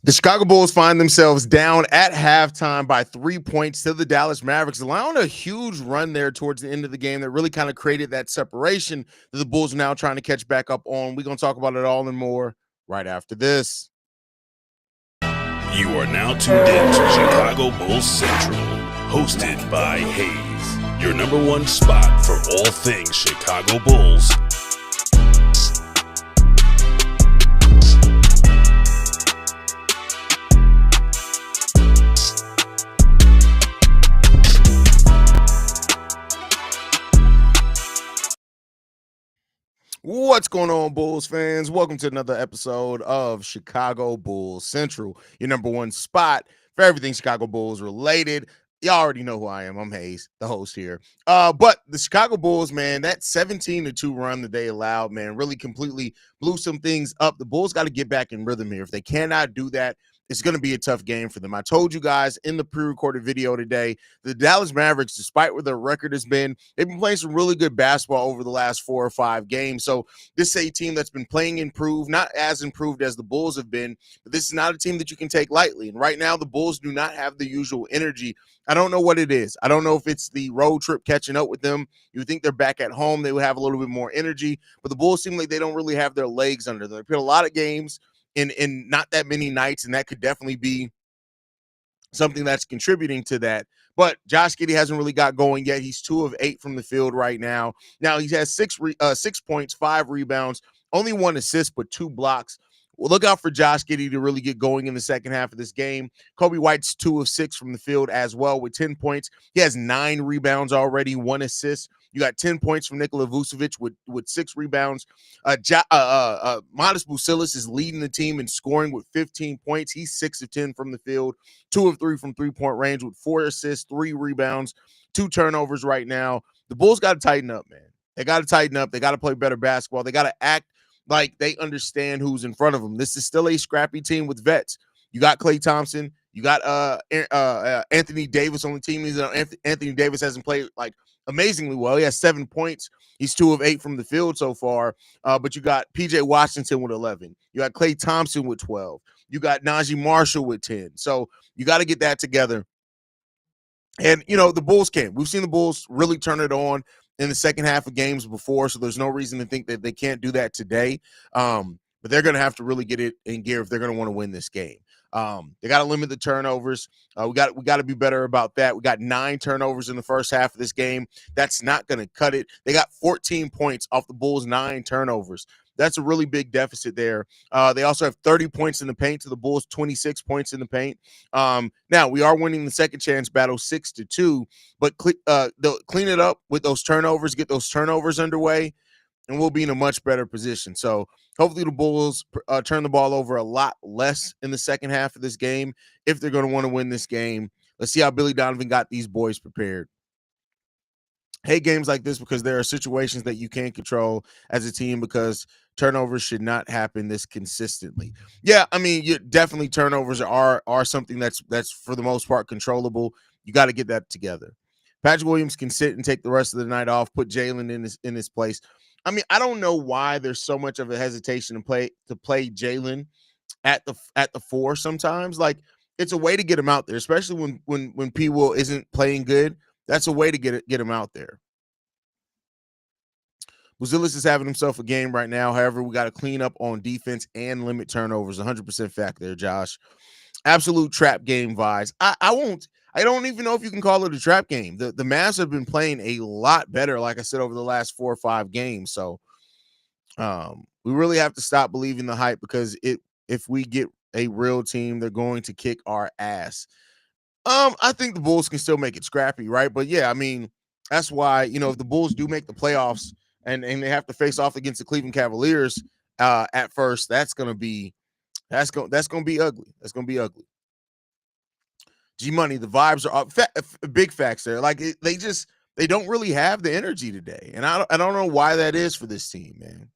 The Chicago Bulls find themselves down at halftime by 3 points to the Dallas Mavericks, allowing a huge run there towards the end of the game that really kind of created that separation that the Bulls are now trying to catch back up on. We're going to talk about it all and more right after this. You are now tuned in to Chicago Bulls Central, hosted by Haize, your number one spot for all things Chicago Bulls. What's going on, Bulls fans? Welcome to another episode of Chicago Bulls Central, your number one spot for everything Chicago Bulls related. Y'all already know who I am. I'm Haize, the host here. But the Chicago Bulls, man, that 17-2 run that they allowed, man, really completely blew some things up. The Bulls got to get back in rhythm here. If they cannot do that, it's going to be a tough game for them. I told you guys in the pre-recorded video today, the Dallas Mavericks, despite where their record has been, they've been playing some really good basketball over the last 4 or 5 games. So this is a team that's been playing improved, not as improved as the Bulls have been, but this is not a team that you can take lightly. And right now, the Bulls do not have the usual energy. I don't know what it is. I don't know if it's the road trip catching up with them. You think they're back at home, they would have a little bit more energy, but the Bulls seem like they don't really have their legs under them. They played a lot of games in not that many nights, and that could definitely be something that's contributing to that. But Josh Giddey hasn't really got going yet. He's 2 of 8 from the field right now. Now he has 6 points, 5 rebounds, only 1 assist, but 2 blocks. Well, look out for Josh Giddey to really get going in the second half of this game. Kobe White's 2 of 6 from the field as well with 10 points. He has 9 rebounds already, 1 assist. You got 10 points from Nikola Vucevic with 6 rebounds. Modest Bucilis is leading the team in scoring with 15 points. He's 6 of 10 from the field, 2 of 3 from three-point range with 4 assists, 3 rebounds, 2 turnovers right now. The Bulls got to tighten up, man. They got to tighten up. They got to play better basketball. They got to act like they understand who's in front of them. This is still a scrappy team with vets. You got Klay Thompson. You got Anthony Davis on the team. Anthony Davis hasn't played like amazingly well. He has 7 points. He's 2 of 8 from the field so far. But you got PJ Washington with 11. You got Klay Thompson with 12. You got Najee Marshall with 10. So you got to get that together. And, you know, the Bulls can. We've seen the Bulls really turn it on in the second half of games before, so there's no reason to think that they can't do that today. But they're going to have to really get it in gear if they're going to want to win this game. They got to limit the turnovers. We got to be better about that. We got 9 turnovers in the first half of this game. That's not going to cut it. They got 14 points off the Bulls' 9 turnovers. That's a really big deficit there. They also have 30 points in the paint to the Bulls, 26 points in the paint. Now, we are winning the second chance battle 6-2, but they'll clean it up with those turnovers, get those turnovers underway, and we'll be in a much better position. So hopefully the Bulls turn the ball over a lot less in the second half of this game if they're going to want to win this game. Let's see how Billy Donovan got these boys prepared. Hate games like this because there are situations that you can't control as a team because turnovers should not happen this consistently. Yeah, I mean, definitely turnovers are something that's for the most part controllable. You got to get that together. Patrick Williams can sit and take the rest of the night off, put Jalen in his place. I mean, I don't know why there's so much of a hesitation to play Jalen at the 4 sometimes. Like, it's a way to get him out there, especially when P. Will isn't playing good. That's a way to get him out there. Buzilis is having himself a game right now. However, we got to clean up on defense and limit turnovers. 100% fact there, Josh. Absolute trap game vibes. I don't even know if you can call it a trap game. The Mavs have been playing a lot better, like I said, over the last 4 or 5 games. So we really have to stop believing the hype because if we get a real team, they're going to kick our ass. I think the Bulls can still make it scrappy, right? But yeah, I mean, that's why, you know, if the Bulls do make the playoffs and they have to face off against the Cleveland Cavaliers at first, that's gonna be ugly. That's gonna be ugly. G Money, the vibes are up. Big facts there. Like they don't really have the energy today, and I don't know why that is for this team, man.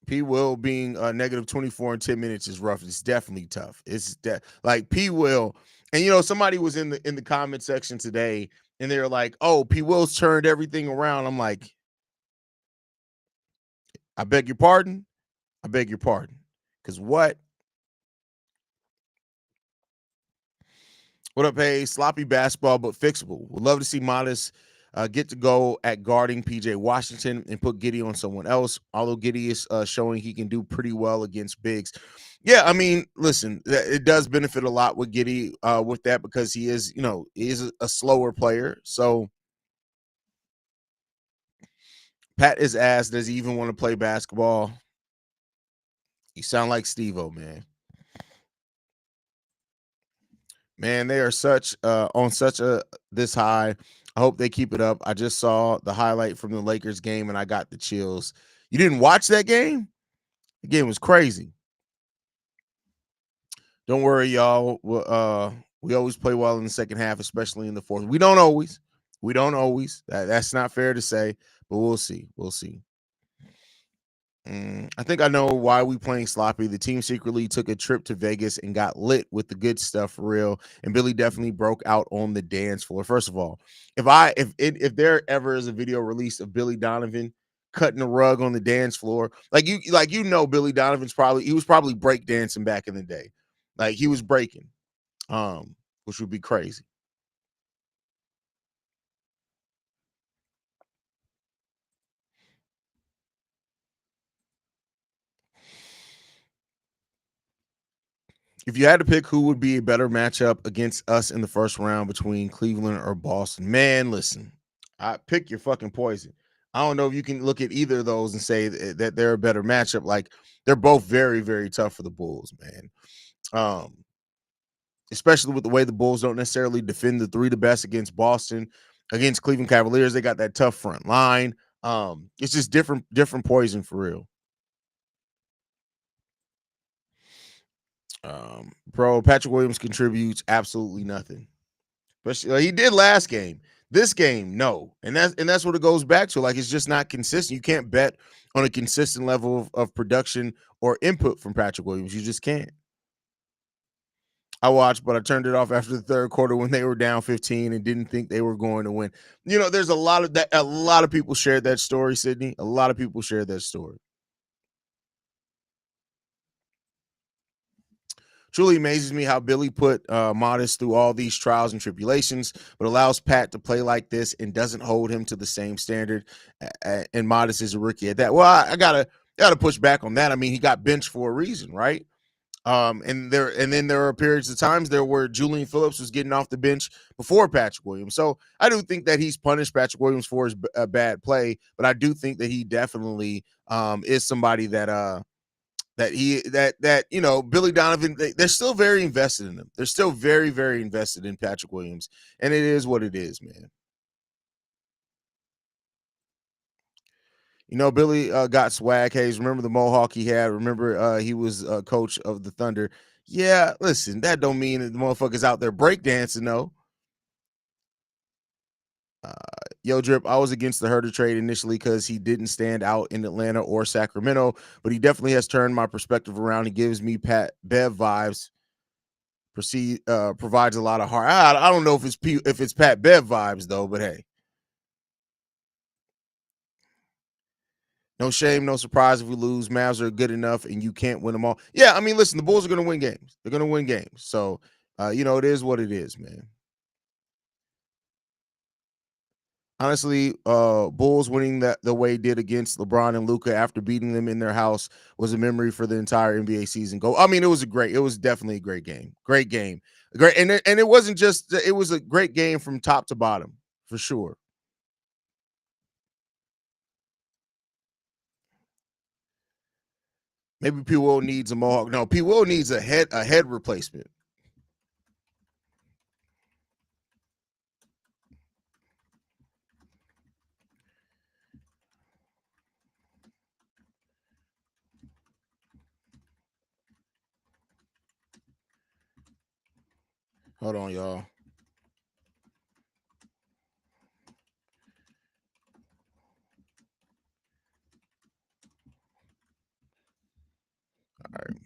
P. Will being negative 24 in 10 minutes is rough. It's definitely tough. It's like P. Will, and you know, somebody was in the comment section today, and they're like, "Oh, P. Will's turned everything around." I'm like, I beg your pardon. I beg your pardon. Because what? What up, hey? Sloppy basketball, but fixable. Would love to see Modest get to go at guarding PJ Washington and put Giddy on someone else. Although Giddy is showing he can do pretty well against bigs. Yeah, I mean, listen, it does benefit a lot with Giddy with that because he is, he is a slower player. So Pat is asked, does he even want to play basketball? You sound like Steve-O, man. Man, they are such on such a this high. I hope they keep it up. I just saw the highlight from the Lakers game and I got the chills. You didn't watch that game? The game was crazy. Don't worry, y'all. We always play well in the second half, especially in the fourth. We don't always. We don't always. That's not fair to say, but we'll see. We'll see. I think I know why we playing sloppy. The team secretly took a trip to Vegas and got lit with the good stuff for real. And Billy definitely broke out on the dance floor. First of all, if there ever is a video released of Billy Donovan cutting a rug on the dance floor, Billy Donovan's probably break dancing back in the day, like he was breaking, which would be crazy. If you had to pick who would be a better matchup against us in the first round between Cleveland or Boston, man, listen, I pick your fucking poison. I don't know if you can look at either of those and say that they're a better matchup. Like they're both very, very tough for the Bulls, man. Especially with the way the Bulls don't necessarily defend the three the best against Boston, against Cleveland Cavaliers, they got that tough front line. It's just different poison for real. Bro, Patrick Williams contributes absolutely nothing. But he did last game. This game, no. And that's what it goes back to. Like, it's just not consistent. You can't bet on a consistent level of production or input from Patrick Williams. You just can't. I watched, but I turned it off after the third quarter when they were down 15 and didn't think they were going to win. There's a lot of that. A lot of people shared that story, Sydney. A lot of people shared that story. Truly amazes me how Billy put Modest through all these trials and tribulations, but allows Pat to play like this and doesn't hold him to the same standard. And Modest is a rookie at that. Well, I gotta push back on that. I mean, he got benched for a reason, right? And then there are periods of times there where Julian Phillips was getting off the bench before Patrick Williams. So I do think that he's punished Patrick Williams for his bad play, but I do think that he definitely is somebody that Billy Donovan, they're still very invested in him. They're still very, very invested in Patrick Williams. And it is what it is, man. Billy got swag. Haize, remember the mohawk he had? Remember he was coach of the Thunder. Yeah, listen, that don't mean that the motherfuckers out there breakdancing, though. Yo, Drip, I was against the Herder trade initially because he didn't stand out in Atlanta or Sacramento, but he definitely has turned my perspective around. He gives me Pat Bev vibes. Provides a lot of heart. I don't know if it's Pat Bev vibes though, but hey, no shame, no surprise if we lose. Mavs are good enough, and you can't win them all. Yeah, I mean, listen, the Bulls are going to win games. They're going to win games. So, it is what it is, man. Honestly, Bulls winning the way it did against LeBron and Luka after beating them in their house was a memory for the entire NBA season. I mean, it was definitely a great game. Great game. Great. And it wasn't just, it was a great game from top to bottom for sure. Maybe P. Will needs a mohawk. No, P. Will needs a head replacement. Hold on, y'all. All right.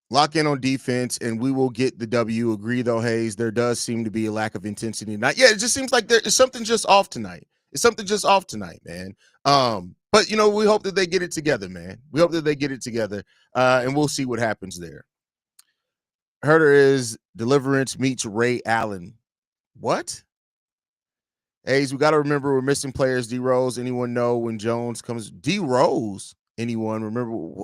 Lock in on defense, and we will get the W. Agree, though, Haize. There does seem to be a lack of intensity tonight. Yeah, it just seems like there's something just off tonight. It's something just off tonight, man. But you know, we hope that they get it together, man. We hope that they get it together, and we'll see what happens there. Herder is Deliverance meets Ray Allen. What? Haize, we got to remember we're missing players. D Rose, anyone know when Jones comes? D Rose, anyone remember?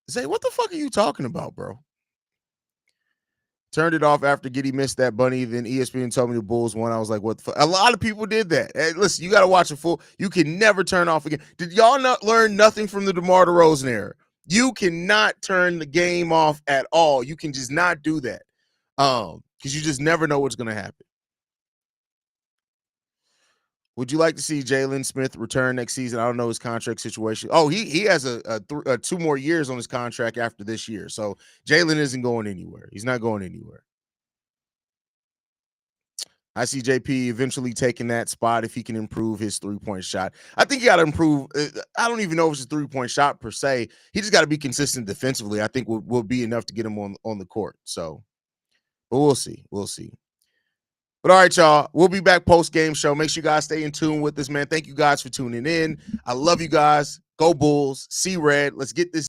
Say, what the fuck are you talking about, bro? Turned it off after Giddey missed that bunny. Then ESPN told me the Bulls won. I was like, what the fuck? A lot of people did that. Hey, listen, you got to watch a full. You can never turn off again. Did y'all not learn nothing from the DeMar DeRozan era? You cannot turn the game off at all. You can just not do that. Because you just never know what's going to happen. Would you like to see Jalen Smith return next season? I don't know his contract situation. Oh, he has a 2 more years on his contract after this year. So Jalen isn't going anywhere. He's not going anywhere. I see JP eventually taking that spot if he can improve his 3-point shot. I think he got to improve. I don't even know if it's a 3-point shot per se. He just got to be consistent defensively. I think will be enough to get him on the court. So, but we'll see. We'll see. But all right, y'all, we'll be back post-game show. Make sure you guys stay in tune with us, man. Thank you guys for tuning in. I love you guys. Go Bulls. See red. Let's get this